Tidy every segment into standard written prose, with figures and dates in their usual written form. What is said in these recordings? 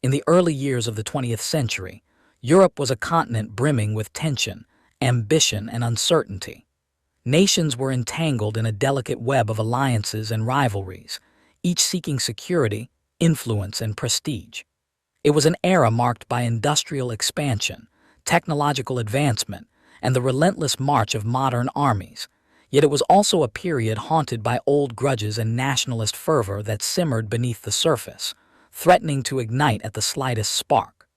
In the early years of the 20th century, Europe was a continent brimming with tension, ambition, and uncertainty. Nations were entangled in a delicate web of alliances and rivalries, each seeking security, influence, and prestige. It was an era marked by industrial expansion, technological advancement, and the relentless march of modern armies, yet it was also a period haunted by old grudges and nationalist fervor that simmered beneath the surface, threatening to ignite at the slightest spark.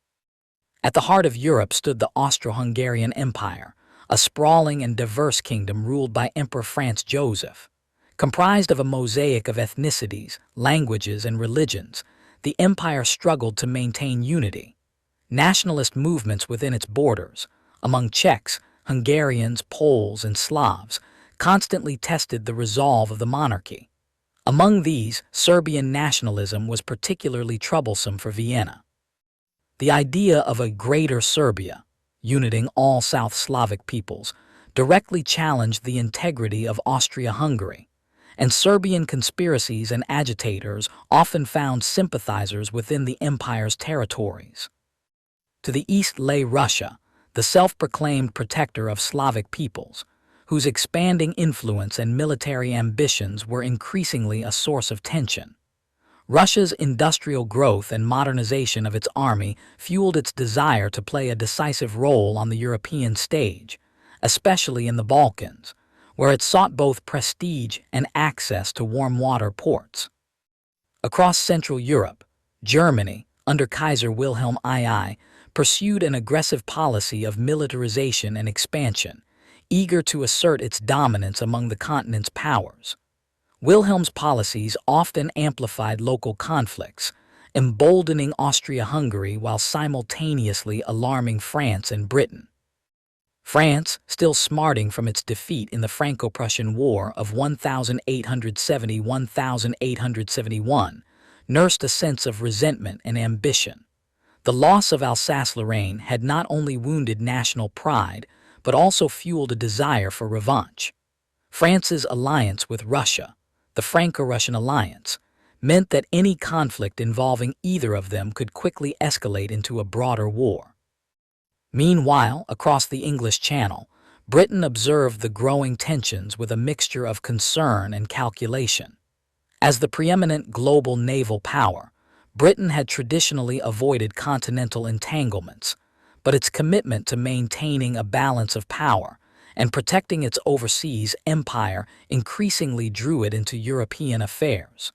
At the heart of Europe stood the Austro-Hungarian Empire, a sprawling and diverse kingdom ruled by Emperor Franz Joseph. Comprised of a mosaic of ethnicities, languages, and religions, the empire struggled to maintain unity. Nationalist movements within its borders, among Czechs, Hungarians, Poles, and Slavs, constantly tested the resolve of the monarchy. Among these, Serbian nationalism was particularly troublesome for Vienna. The idea of a Greater Serbia, uniting all South Slavic peoples, directly challenged the integrity of Austria-Hungary, and Serbian conspiracies and agitators often found sympathizers within the empire's territories. To the east lay Russia, the self-proclaimed protector of Slavic peoples, whose expanding influence and military ambitions were increasingly a source of tension. Russia's industrial growth and modernization of its army fueled its desire to play a decisive role on the European stage, especially in the Balkans, where it sought both prestige and access to warm-water ports. Across Central Europe, Germany, under Kaiser Wilhelm II, pursued an aggressive policy of militarization and expansion, eager to assert its dominance among the continent's powers. Wilhelm's policies often amplified local conflicts, emboldening Austria-Hungary while simultaneously alarming France and Britain. France, still smarting from its defeat in the Franco-Prussian War of 1870–1871, nursed a sense of resentment and ambition. The loss of Alsace-Lorraine had not only wounded national pride, but also fueled a desire for revanche. France's alliance with Russia, the Franco-Russian alliance, meant that any conflict involving either of them could quickly escalate into a broader war. Meanwhile, across the English Channel, Britain observed the growing tensions with a mixture of concern and calculation. As the preeminent global naval power, Britain had traditionally avoided continental entanglements, but its commitment to maintaining a balance of power and protecting its overseas empire increasingly drew it into European affairs.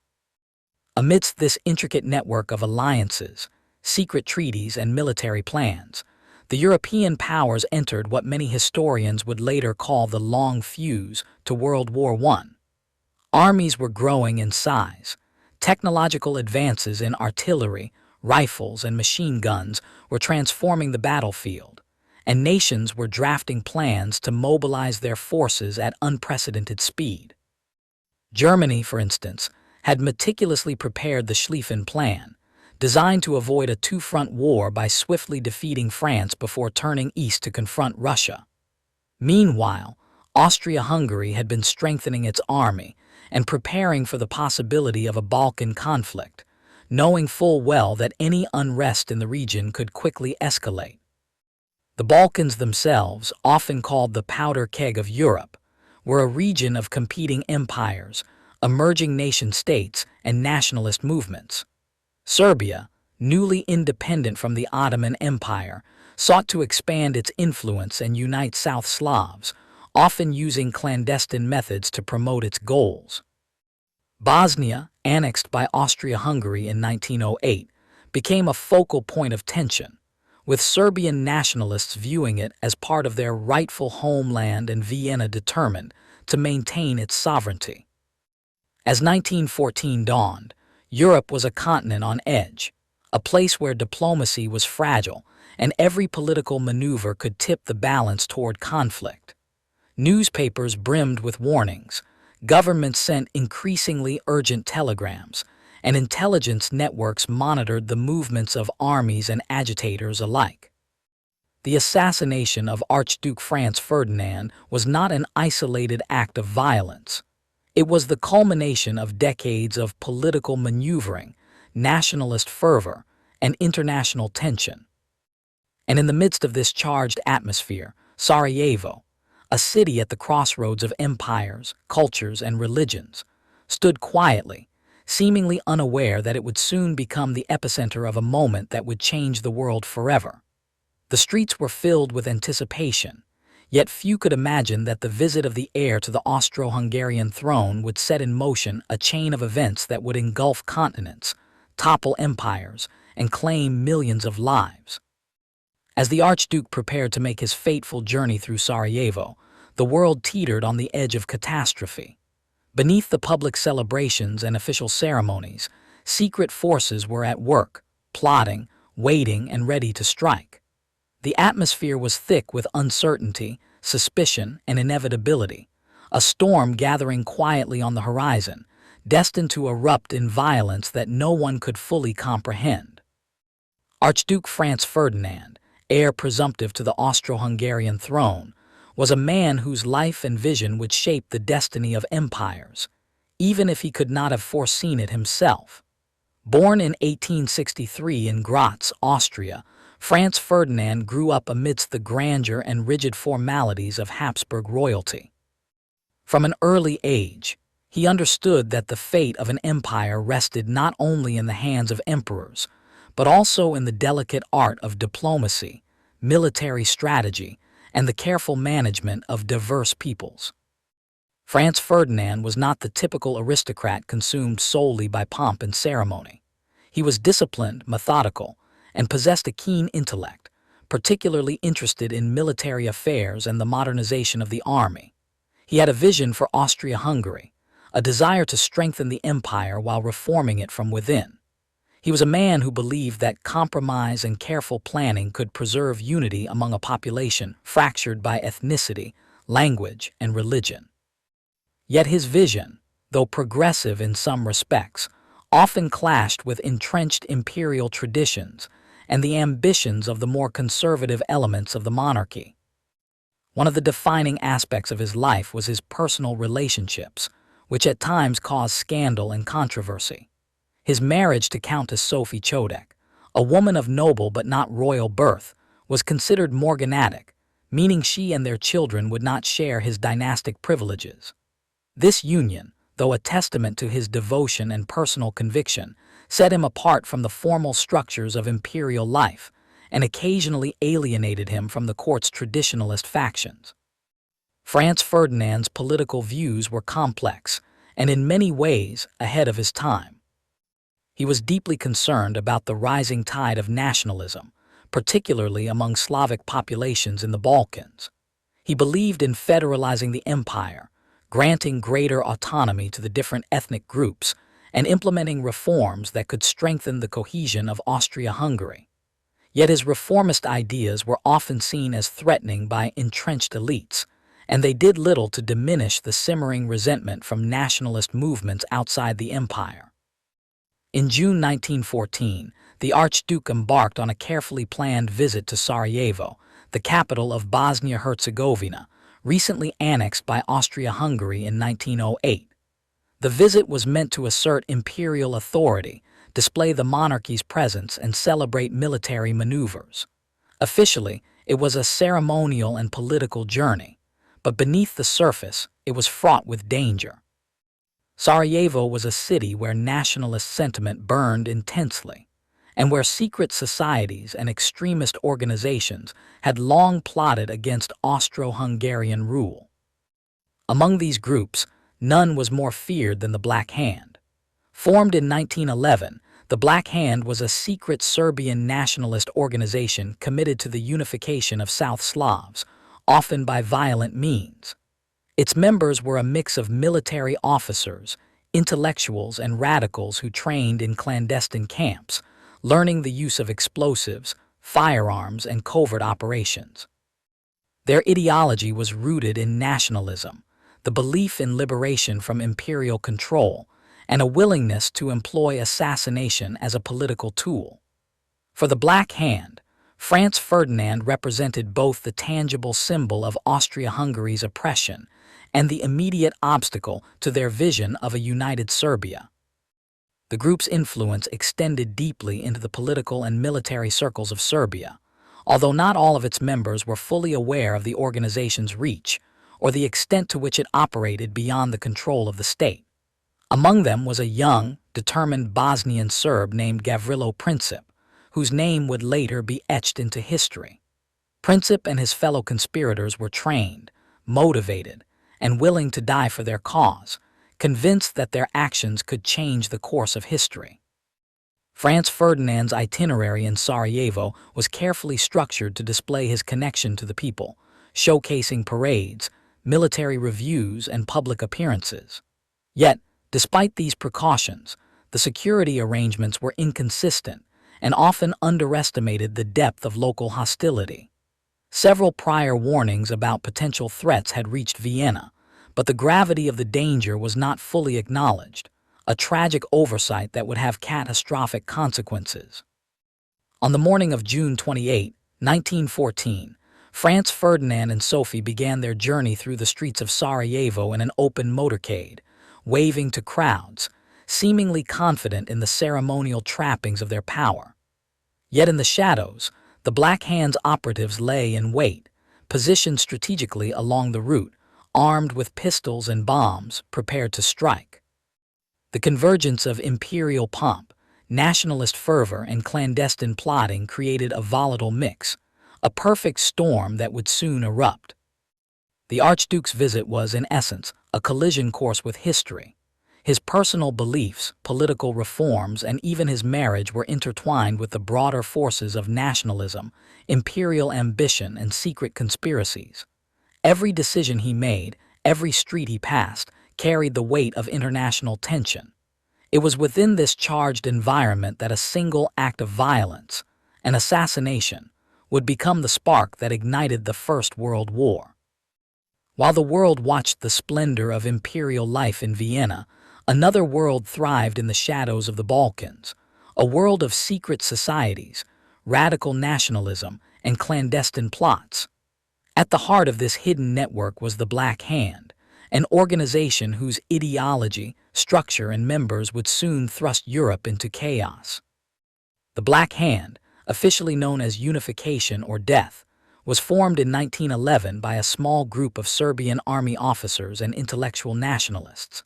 Amidst this intricate network of alliances, secret treaties, and military plans, the European powers entered what many historians would later call the long fuse to World War I. Armies were growing in size. Technological advances in artillery, rifles, and machine guns were transforming the battlefield, and nations were drafting plans to mobilize their forces at unprecedented speed. Germany, for instance, had meticulously prepared the Schlieffen Plan, designed to avoid a two-front war by swiftly defeating France before turning east to confront Russia. Meanwhile, Austria-Hungary had been strengthening its army and preparing for the possibility of a Balkan conflict, knowing full well that any unrest in the region could quickly escalate. The Balkans themselves, often called the powder keg of Europe, were a region of competing empires, emerging nation-states, and nationalist movements. Serbia, newly independent from the Ottoman Empire, sought to expand its influence and unite South Slavs, often using clandestine methods to promote its goals. Bosnia, annexed by Austria-Hungary in 1908, became a focal point of tension, with Serbian nationalists viewing it as part of their rightful homeland and Vienna determined to maintain its sovereignty. As 1914 dawned, Europe was a continent on edge, a place where diplomacy was fragile and every political maneuver could tip the balance toward conflict. Newspapers brimmed with warnings, governments sent increasingly urgent telegrams, and intelligence networks monitored the movements of armies and agitators alike. The assassination of Archduke Franz Ferdinand was not an isolated act of violence. It was the culmination of decades of political maneuvering, nationalist fervor, and international tension. And in the midst of this charged atmosphere, Sarajevo, a city at the crossroads of empires, cultures, and religions, stood quietly, seemingly unaware that it would soon become the epicenter of a moment that would change the world forever. The streets were filled with anticipation, yet few could imagine that the visit of the heir to the Austro-Hungarian throne would set in motion a chain of events that would engulf continents, topple empires, and claim millions of lives. As the Archduke prepared to make his fateful journey through Sarajevo, the world teetered on the edge of catastrophe. Beneath the public celebrations and official ceremonies, secret forces were at work, plotting, waiting, and ready to strike. The atmosphere was thick with uncertainty, suspicion, and inevitability, a storm gathering quietly on the horizon, destined to erupt in violence that no one could fully comprehend. Archduke Franz Ferdinand, heir presumptive to the Austro-Hungarian throne, was a man whose life and vision would shape the destiny of empires, even if he could not have foreseen it himself. Born in 1863 in Graz, Austria, Franz Ferdinand grew up amidst the grandeur and rigid formalities of Habsburg royalty. From an early age, he understood that the fate of an empire rested not only in the hands of emperors, but also in the delicate art of diplomacy, military strategy, and the careful management of diverse peoples. Franz Ferdinand was not the typical aristocrat consumed solely by pomp and ceremony. He was disciplined, methodical, and possessed a keen intellect, particularly interested in military affairs and the modernization of the army. He had a vision for Austria-Hungary, a desire to strengthen the empire while reforming it from within. He was a man who believed that compromise and careful planning could preserve unity among a population fractured by ethnicity, language, and religion. Yet his vision, though progressive in some respects, often clashed with entrenched imperial traditions and the ambitions of the more conservative elements of the monarchy. One of the defining aspects of his life was his personal relationships, which at times caused scandal and controversy. His marriage to Countess Sophie Chodek, a woman of noble but not royal birth, was considered morganatic, meaning she and their children would not share his dynastic privileges. This union, though a testament to his devotion and personal conviction, set him apart from the formal structures of imperial life and occasionally alienated him from the court's traditionalist factions. Franz Ferdinand's political views were complex and in many ways ahead of his time. He was deeply concerned about the rising tide of nationalism, particularly among Slavic populations in the Balkans. He believed in federalizing the empire, granting greater autonomy to the different ethnic groups, and implementing reforms that could strengthen the cohesion of Austria-Hungary. Yet his reformist ideas were often seen as threatening by entrenched elites, and they did little to diminish the simmering resentment from nationalist movements outside the empire. In June 1914, the Archduke embarked on a carefully planned visit to Sarajevo, the capital of Bosnia-Herzegovina, recently annexed by Austria-Hungary in 1908. The visit was meant to assert imperial authority, display the monarchy's presence, and celebrate military maneuvers. Officially, it was a ceremonial and political journey, but beneath the surface, it was fraught with danger. Sarajevo was a city where nationalist sentiment burned intensely, and where secret societies and extremist organizations had long plotted against Austro-Hungarian rule. Among these groups, none was more feared than the Black Hand. Formed in 1911, the Black Hand was a secret Serbian nationalist organization committed to the unification of South Slavs, often by violent means. Its members were a mix of military officers, intellectuals, and radicals who trained in clandestine camps, learning the use of explosives, firearms, and covert operations. Their ideology was rooted in nationalism, the belief in liberation from imperial control, and a willingness to employ assassination as a political tool. For the Black Hand, Franz Ferdinand represented both the tangible symbol of Austria-Hungary's oppression and the immediate obstacle to their vision of a united Serbia. The group's influence extended deeply into the political and military circles of Serbia, although not all of its members were fully aware of the organization's reach or the extent to which it operated beyond the control of the state. Among them was a young, determined Bosnian Serb named Gavrilo Princip, whose name would later be etched into history. Princip and his fellow conspirators were trained, motivated, and willing to die for their cause, convinced that their actions could change the course of history. Franz Ferdinand's itinerary in Sarajevo was carefully structured to display his connection to the people, showcasing parades, military reviews, and public appearances. Yet, despite these precautions, the security arrangements were inconsistent and often underestimated the depth of local hostility. Several prior warnings about potential threats had reached Vienna, but the gravity of the danger was not fully acknowledged, a tragic oversight that would have catastrophic consequences. On the morning of June 28, 1914, Franz Ferdinand and Sophie began their journey through the streets of Sarajevo in an open motorcade, waving to crowds, seemingly confident in the ceremonial trappings of their power. Yet in the shadows, the Black Hand's operatives lay in wait, positioned strategically along the route, armed with pistols and bombs, prepared to strike. The convergence of imperial pomp, nationalist fervor, and clandestine plotting created a volatile mix, a perfect storm that would soon erupt. The Archduke's visit was, in essence, a collision course with history. His personal beliefs, political reforms, and even his marriage were intertwined with the broader forces of nationalism, imperial ambition, and secret conspiracies. Every decision he made, every street he passed, carried the weight of international tension. It was within this charged environment that a single act of violence, an assassination, would become the spark that ignited the First World War. While the world watched the splendor of imperial life in Vienna, another world thrived in the shadows of the Balkans, a world of secret societies, radical nationalism, and clandestine plots. At the heart of this hidden network was the Black Hand, an organization whose ideology, structure, and members would soon thrust Europe into chaos. The Black Hand, officially known as Unification or Death, was formed in 1911 by a small group of Serbian army officers and intellectual nationalists.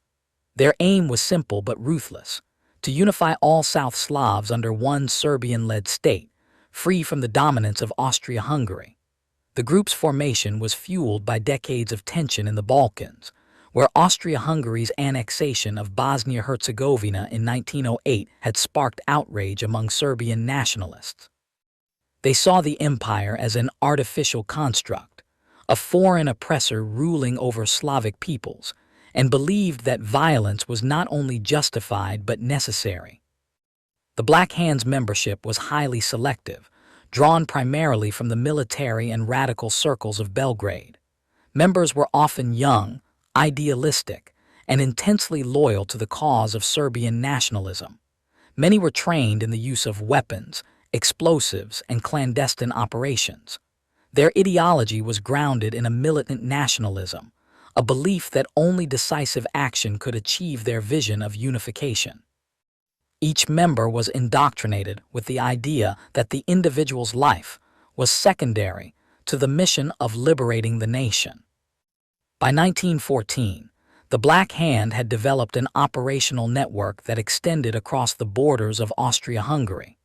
Their aim was simple but ruthless: to unify all South Slavs under one Serbian-led state, free from the dominance of Austria-Hungary. The group's formation was fueled by decades of tension in the Balkans, where Austria-Hungary's annexation of Bosnia-Herzegovina in 1908 had sparked outrage among Serbian nationalists. They saw the empire as an artificial construct, a foreign oppressor ruling over Slavic peoples, and believed that violence was not only justified but necessary. The Black Hand's membership was highly selective, drawn primarily from the military and radical circles of Belgrade. Members were often young, idealistic, and intensely loyal to the cause of Serbian nationalism. Many were trained in the use of weapons, explosives, and clandestine operations. Their ideology was grounded in a militant nationalism, a belief that only decisive action could achieve their vision of unification. Each member was indoctrinated with the idea that the individual's life was secondary to the mission of liberating the nation. By 1914, the Black Hand had developed an operational network that extended across the borders of Austria-Hungary.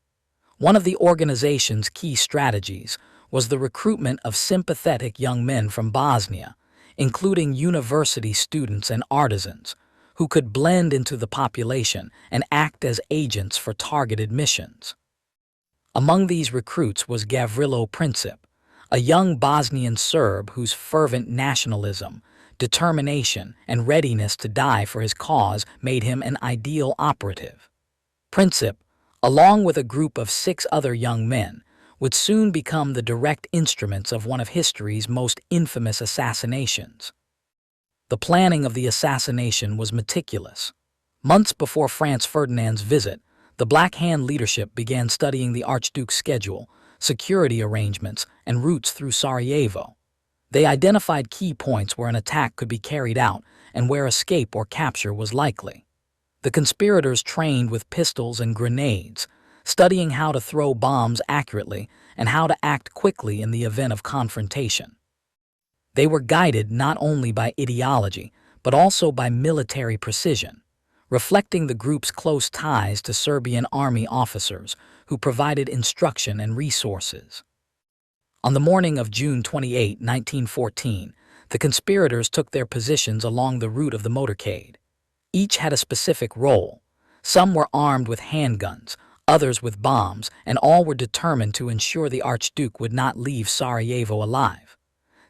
One of the organization's key strategies was the recruitment of sympathetic young men from Bosnia, including university students and artisans, who could blend into the population and act as agents for targeted missions. Among these recruits was Gavrilo Princip, a young Bosnian Serb whose fervent nationalism, determination, and readiness to die for his cause made him an ideal operative. Princip, along with a group of 6 other young men, would soon become the direct instruments of one of history's most infamous assassinations. The planning of the assassination was meticulous. Months before Franz Ferdinand's visit, the Black Hand leadership began studying the Archduke's schedule, security arrangements, and routes through Sarajevo. They identified key points where an attack could be carried out and where escape or capture was likely. The conspirators trained with pistols and grenades, studying how to throw bombs accurately and how to act quickly in the event of confrontation. They were guided not only by ideology, but also by military precision, reflecting the group's close ties to Serbian army officers who provided instruction and resources. On the morning of June 28, 1914, the conspirators took their positions along the route of the motorcade. Each had a specific role. Some were armed with handguns, others with bombs, and all were determined to ensure the Archduke would not leave Sarajevo alive.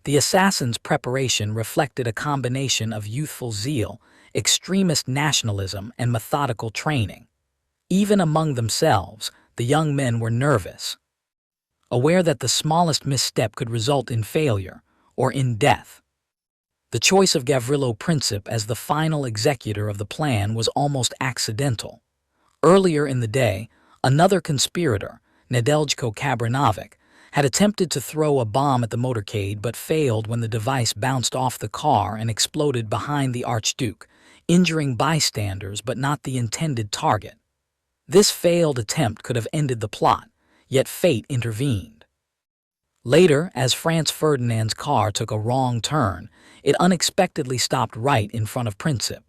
The assassins' preparation reflected a combination of youthful zeal, extremist nationalism, and methodical training. Even among themselves, the young men were nervous, aware that the smallest misstep could result in failure or in death. The choice of Gavrilo Princip as the final executor of the plan was almost accidental. Earlier in the day, another conspirator, Nedeljko Kabranovic, had attempted to throw a bomb at the motorcade but failed when the device bounced off the car and exploded behind the Archduke, injuring bystanders but not the intended target. This failed attempt could have ended the plot, yet fate intervened. Later, as Franz Ferdinand's car took a wrong turn, it unexpectedly stopped right in front of Princip.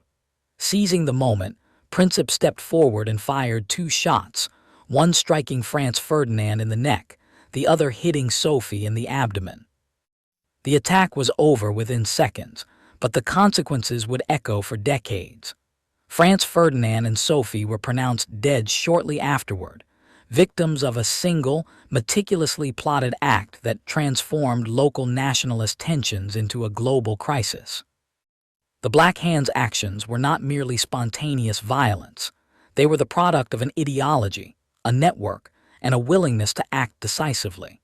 Seizing the moment, Princip stepped forward and fired 2 shots, one striking Franz Ferdinand in the neck, the other hitting Sophie in the abdomen. The attack was over within seconds, but the consequences would echo for decades. Franz Ferdinand and Sophie were pronounced dead shortly afterward, victims of a single, meticulously plotted act that transformed local nationalist tensions into a global crisis. The Black Hand's actions were not merely spontaneous violence. They were the product of an ideology, a network, and a willingness to act decisively.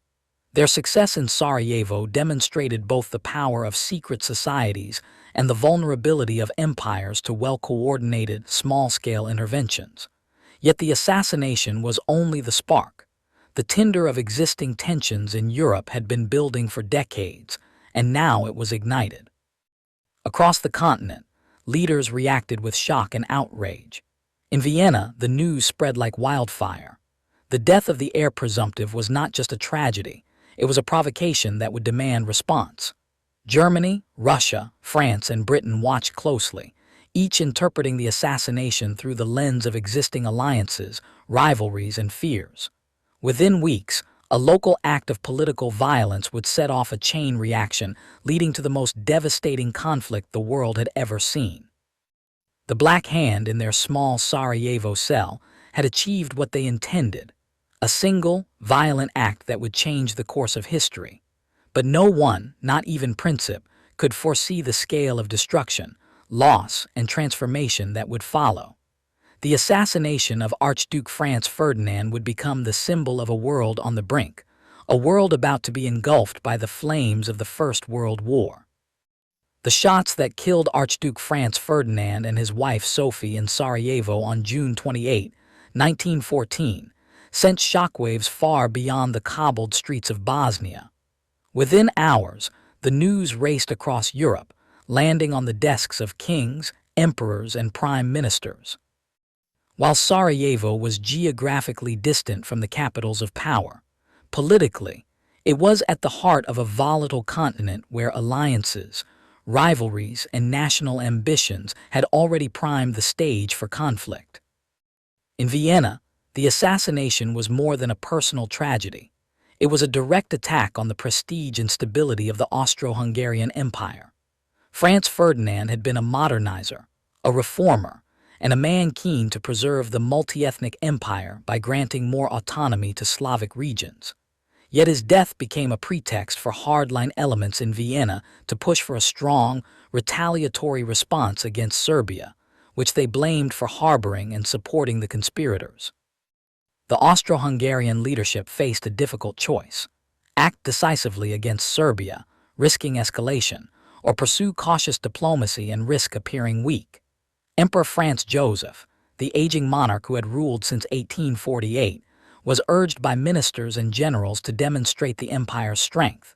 Their success in Sarajevo demonstrated both the power of secret societies and the vulnerability of empires to well-coordinated, small-scale interventions. Yet the assassination was only the spark. The tinder of existing tensions in Europe had been building for decades, and now it was ignited. Across the continent, leaders reacted with shock and outrage. In Vienna, the news spread like wildfire. The death of the heir presumptive was not just a tragedy, it was a provocation that would demand response. Germany, Russia, France, and Britain watched closely, each interpreting the assassination through the lens of existing alliances, rivalries, and fears. Within weeks, a local act of political violence would set off a chain reaction, leading to the most devastating conflict the world had ever seen. The Black Hand, in their small Sarajevo cell, had achieved what they intended, a single, violent act that would change the course of history. But no one, not even Princip, could foresee the scale of destruction, loss, and transformation that would follow. The assassination of Archduke Franz Ferdinand would become the symbol of a world on the brink, a world about to be engulfed by the flames of the First World War. The shots that killed Archduke Franz Ferdinand and his wife Sophie in Sarajevo on June 28, 1914, sent shockwaves far beyond the cobbled streets of Bosnia. Within hours, the news raced across Europe, landing on the desks of kings, emperors, and prime ministers. While Sarajevo was geographically distant from the capitals of power, politically, it was at the heart of a volatile continent where alliances, rivalries, and national ambitions had already primed the stage for conflict. In Vienna, the assassination was more than a personal tragedy. It was a direct attack on the prestige and stability of the Austro-Hungarian Empire. Franz Ferdinand had been a modernizer, a reformer, and a man keen to preserve the multi-ethnic empire by granting more autonomy to Slavic regions. Yet his death became a pretext for hardline elements in Vienna to push for a strong, retaliatory response against Serbia, which they blamed for harboring and supporting the conspirators. The Austro-Hungarian leadership faced a difficult choice: act decisively against Serbia, risking escalation, or pursue cautious diplomacy and risk appearing weak. Emperor Franz Joseph, the aging monarch who had ruled since 1848, was urged by ministers and generals to demonstrate the empire's strength.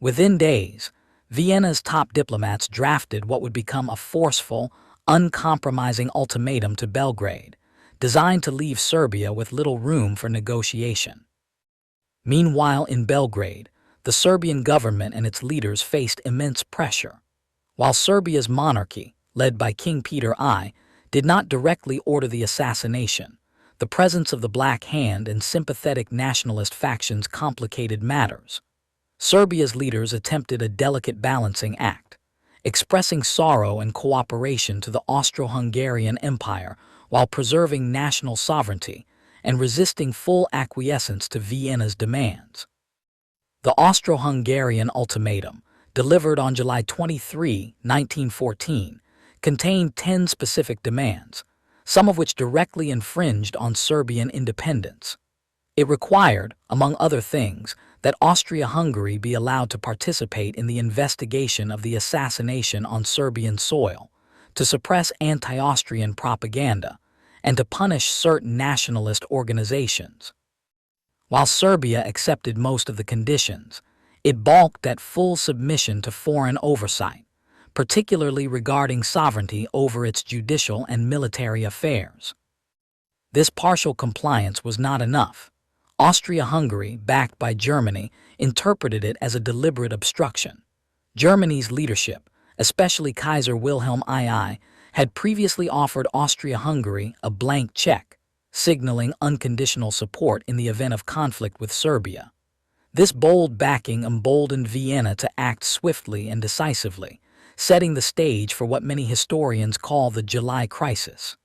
Within days, Vienna's top diplomats drafted what would become a forceful, uncompromising ultimatum to Belgrade, designed to leave Serbia with little room for negotiation. Meanwhile, in Belgrade, the Serbian government and its leaders faced immense pressure. While Serbia's monarchy, led by King Peter I, did not directly order the assassination, the presence of the Black Hand and sympathetic nationalist factions complicated matters. Serbia's leaders attempted a delicate balancing act, expressing sorrow and cooperation to the Austro-Hungarian Empire while preserving national sovereignty and resisting full acquiescence to Vienna's demands. The Austro-Hungarian ultimatum, delivered on July 23, 1914, contained 10 specific demands, some of which directly infringed on Serbian independence. It required, among other things, that Austria-Hungary be allowed to participate in the investigation of the assassination on Serbian soil, to suppress anti-Austrian propaganda, and to punish certain nationalist organizations. While Serbia accepted most of the conditions, it balked at full submission to foreign oversight, particularly regarding sovereignty over its judicial and military affairs. This partial compliance was not enough. Austria-Hungary, backed by Germany, interpreted it as a deliberate obstruction. Germany's leadership, especially Kaiser Wilhelm II, had previously offered Austria-Hungary a blank check, signaling unconditional support in the event of conflict with Serbia. This bold backing emboldened Vienna to act swiftly and decisively, setting the stage for what many historians call the July Crisis.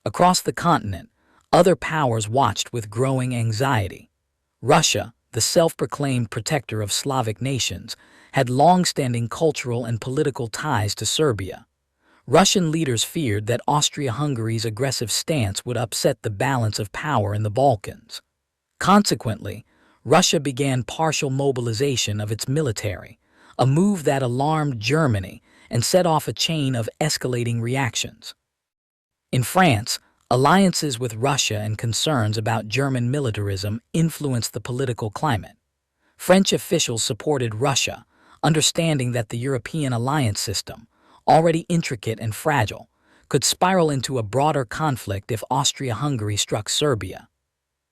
Across the continent, other powers watched with growing anxiety. Russia, the self-proclaimed protector of Slavic nations, had long-standing cultural and political ties to Serbia. Russian leaders feared that Austria-Hungary's aggressive stance would upset the balance of power in the Balkans. Consequently, Russia began partial mobilization of its military, a move that alarmed Germany and set off a chain of escalating reactions. In France, alliances with Russia and concerns about German militarism influenced the political climate. French officials supported Russia, understanding that the European alliance system, already intricate and fragile, could spiral into a broader conflict if Austria-Hungary struck Serbia.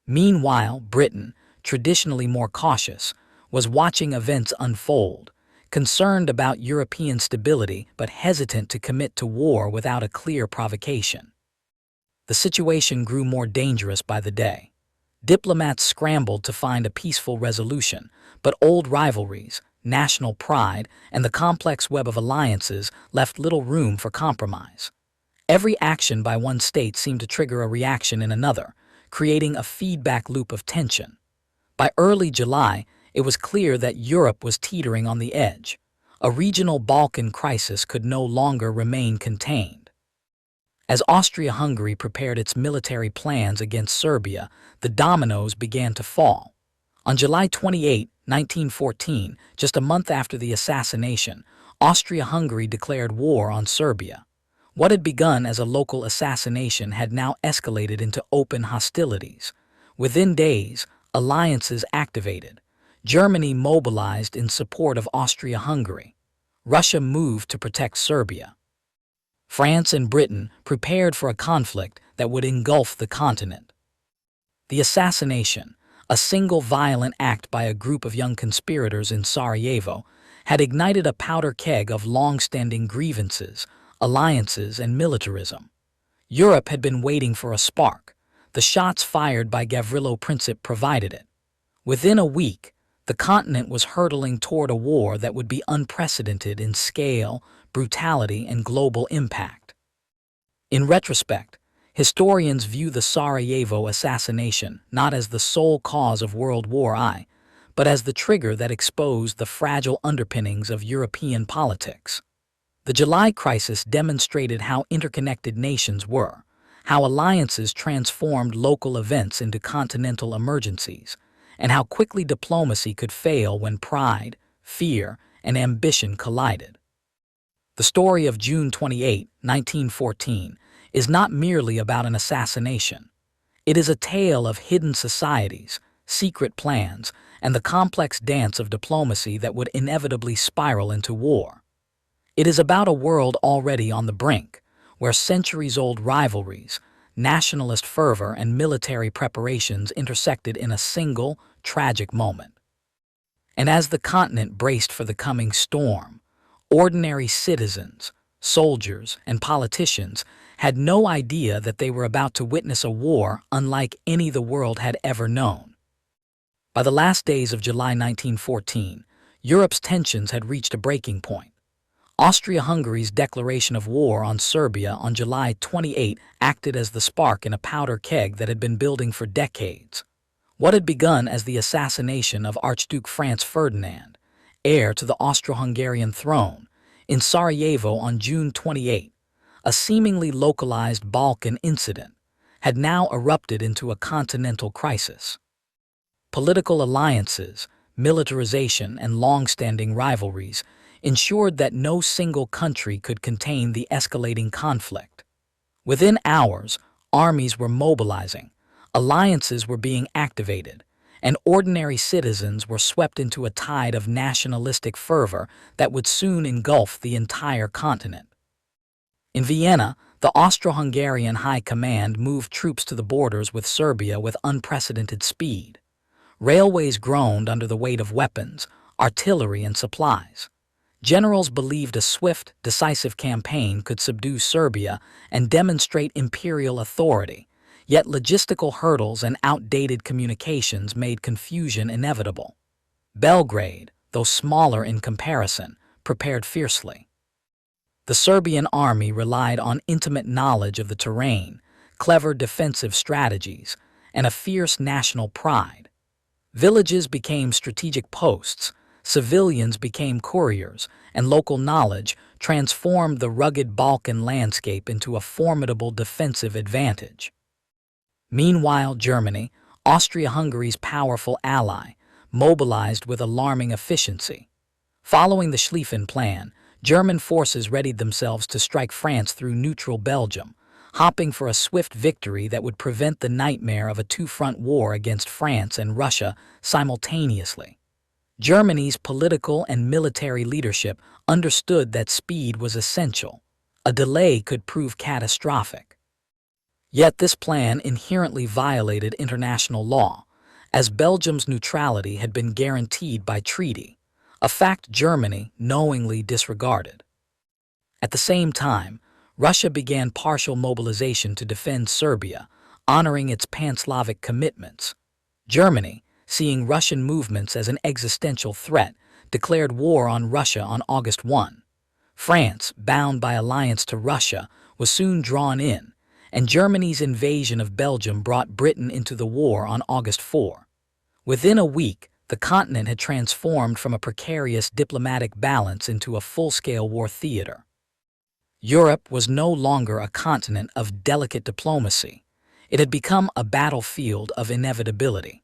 Meanwhile, Britain, traditionally more cautious, was watching events unfold, concerned about European stability but hesitant to commit to war without a clear provocation. The situation grew more dangerous by the day. Diplomats scrambled to find a peaceful resolution, but old rivalries, national pride, and the complex web of alliances left little room for compromise. Every action by one state seemed to trigger a reaction in another, creating a feedback loop of tension. By early July, it was clear that Europe was teetering on the edge. A regional Balkan crisis could no longer remain contained. As Austria-Hungary prepared its military plans against Serbia, the dominoes began to fall. On July 28, 1914, just a month after the assassination, Austria-Hungary declared war on Serbia. What had begun as a local assassination had now escalated into open hostilities. Within days, alliances activated. Germany mobilized in support of Austria-Hungary. Russia moved to protect Serbia. France and Britain prepared for a conflict that would engulf the continent. The assassination, a single violent act by a group of young conspirators in Sarajevo, had ignited a powder keg of long-standing grievances, alliances, and militarism. Europe had been waiting for a spark. The shots fired by Gavrilo Princip provided it. Within a week, the continent was hurtling toward a war that would be unprecedented in scale, brutality, and global impact. In retrospect, historians view the Sarajevo assassination not as the sole cause of World War I, but as the trigger that exposed the fragile underpinnings of European politics. The July crisis demonstrated how interconnected nations were, how alliances transformed local events into continental emergencies, and how quickly diplomacy could fail when pride, fear, and ambition collided. The story of June 28, 1914, is not merely about an assassination. It is a tale of hidden societies, secret plans, and the complex dance of diplomacy that would inevitably spiral into war. It is about a world already on the brink, where centuries-old rivalries, nationalist fervor, and military preparations intersected in a single, tragic moment. And as the continent braced for the coming storm, ordinary citizens, soldiers, and politicians had no idea that they were about to witness a war unlike any the world had ever known. By the last days of July 1914, Europe's tensions had reached a breaking point. Austria-Hungary's declaration of war on Serbia on July 28 acted as the spark in a powder keg that had been building for decades. What had begun as the assassination of Archduke Franz Ferdinand, heir to the Austro-Hungarian throne, in Sarajevo on June 28, a seemingly localized Balkan incident, had now erupted into a continental crisis. Political alliances, militarization, and long-standing rivalries ensured that no single country could contain the escalating conflict. Within hours, armies were mobilizing, alliances were being activated, and ordinary citizens were swept into a tide of nationalistic fervor that would soon engulf the entire continent. In Vienna, the Austro-Hungarian High Command moved troops to the borders with Serbia with unprecedented speed. Railways groaned under the weight of weapons, artillery, and supplies. Generals believed a swift, decisive campaign could subdue Serbia and demonstrate imperial authority, yet logistical hurdles and outdated communications made confusion inevitable. Belgrade, though smaller in comparison, prepared fiercely. The Serbian army relied on intimate knowledge of the terrain, clever defensive strategies, and a fierce national pride. Villages became strategic posts, civilians became couriers, and local knowledge transformed the rugged Balkan landscape into a formidable defensive advantage. Meanwhile, Germany, Austria-Hungary's powerful ally, mobilized with alarming efficiency. Following the Schlieffen Plan, German forces readied themselves to strike France through neutral Belgium, hoping for a swift victory that would prevent the nightmare of a two-front war against France and Russia simultaneously. Germany's political and military leadership understood that speed was essential. A delay could prove catastrophic. Yet this plan inherently violated international law, as Belgium's neutrality had been guaranteed by treaty, a fact Germany knowingly disregarded. At the same time, Russia began partial mobilization to defend Serbia, honoring its pan-Slavic commitments. Germany, seeing Russian movements as an existential threat, declared war on Russia on August 1. France, bound by alliance to Russia, was soon drawn in, and Germany's invasion of Belgium brought Britain into the war on August 4. Within a week, the continent had transformed from a precarious diplomatic balance into a full-scale war theater. Europe was no longer a continent of delicate diplomacy. It had become a battlefield of inevitability.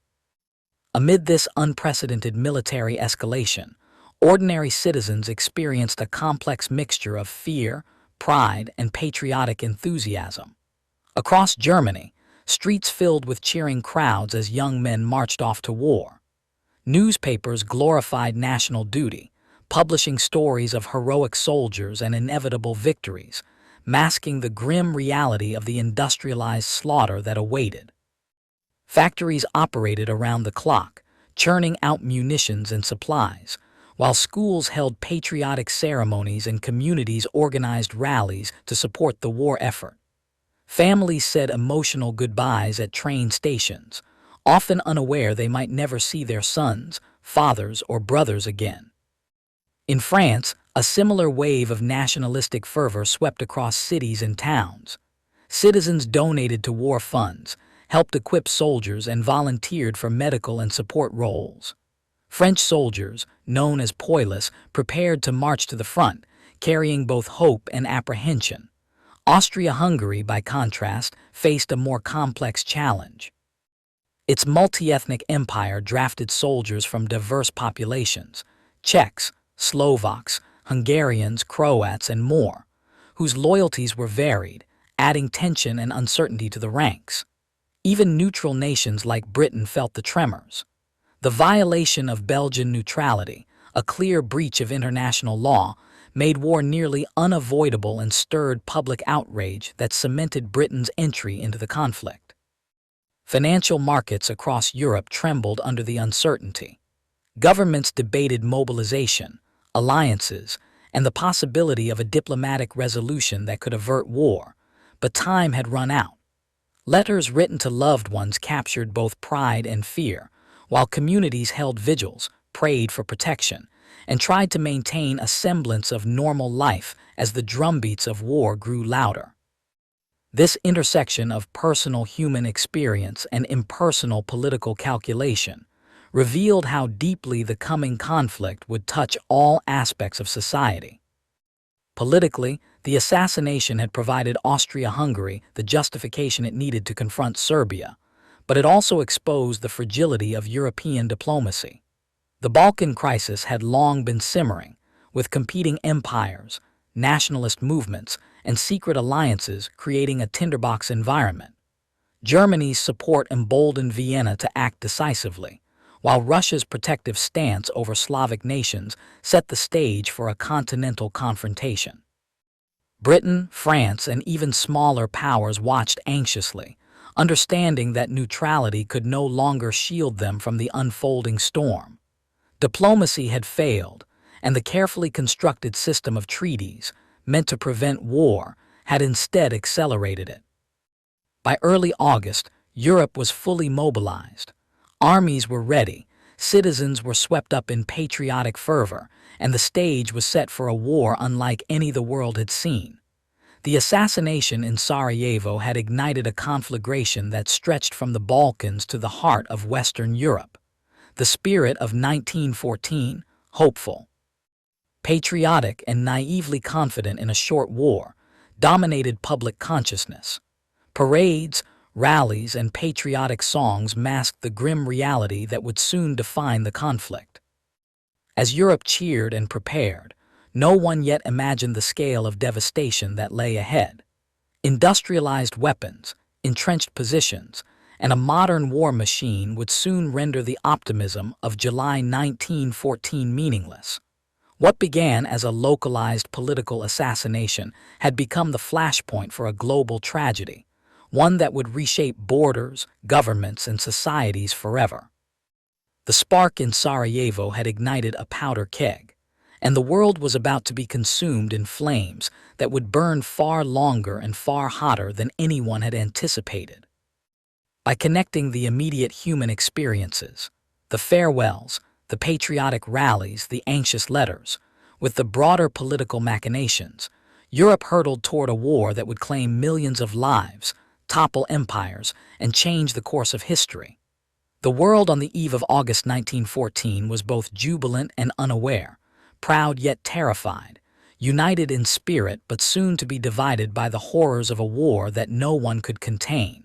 Amid this unprecedented military escalation, ordinary citizens experienced a complex mixture of fear, pride, and patriotic enthusiasm. Across Germany, streets filled with cheering crowds as young men marched off to war. Newspapers glorified national duty, publishing stories of heroic soldiers and inevitable victories, masking the grim reality of the industrialized slaughter that awaited. Factories operated around the clock, churning out munitions and supplies, while schools held patriotic ceremonies and communities organized rallies to support the war effort. Families said emotional goodbyes at train stations, often unaware they might never see their sons, fathers, or brothers again. In France, a similar wave of nationalistic fervor swept across cities and towns. Citizens donated to war funds, helped equip soldiers, and volunteered for medical and support roles. French soldiers, known as poilus, prepared to march to the front, carrying both hope and apprehension. Austria-Hungary, by contrast, faced a more complex challenge. Its multi-ethnic empire drafted soldiers from diverse populations, Czechs, Slovaks, Hungarians, Croats, and more, whose loyalties were varied, adding tension and uncertainty to the ranks. Even neutral nations like Britain felt the tremors. The violation of Belgian neutrality, a clear breach of international law, made war nearly unavoidable and stirred public outrage that cemented Britain's entry into the conflict. Financial markets across Europe trembled under the uncertainty. Governments debated mobilization, alliances, and the possibility of a diplomatic resolution that could avert war, but time had run out. Letters written to loved ones captured both pride and fear, while communities held vigils, prayed for protection, and tried to maintain a semblance of normal life as the drumbeats of war grew louder. This intersection of personal human experience and impersonal political calculation revealed how deeply the coming conflict would touch all aspects of society. Politically, the assassination had provided Austria-Hungary the justification it needed to confront Serbia, but it also exposed the fragility of European diplomacy. The Balkan crisis had long been simmering, with competing empires, nationalist movements, and secret alliances creating a tinderbox environment. Germany's support emboldened Vienna to act decisively, while Russia's protective stance over Slavic nations set the stage for a continental confrontation. Britain, France, and even smaller powers watched anxiously, understanding that neutrality could no longer shield them from the unfolding storm. Diplomacy had failed, and the carefully constructed system of treaties, meant to prevent war, had instead accelerated it. By early August, Europe was fully mobilized. Armies were ready, citizens were swept up in patriotic fervor, and the stage was set for a war unlike any the world had seen. The assassination in Sarajevo had ignited a conflagration that stretched from the Balkans to the heart of Western Europe. The spirit of 1914, hopeful, patriotic, and naively confident in a short war, dominated public consciousness. Parades, rallies, and patriotic songs masked the grim reality that would soon define the conflict. As Europe cheered and prepared, no one yet imagined the scale of devastation that lay ahead. Industrialized weapons, entrenched positions, and a modern war machine would soon render the optimism of July 1914 meaningless. What began as a localized political assassination had become the flashpoint for a global tragedy, one that would reshape borders, governments, and societies forever. The spark in Sarajevo had ignited a powder keg, and the world was about to be consumed in flames that would burn far longer and far hotter than anyone had anticipated. By connecting the immediate human experiences, the farewells, the patriotic rallies, the anxious letters, with the broader political machinations, Europe hurtled toward a war that would claim millions of lives, topple empires, and change the course of history. The world on the eve of August 1914 was both jubilant and unaware, proud yet terrified, united in spirit but soon to be divided by the horrors of a war that no one could contain.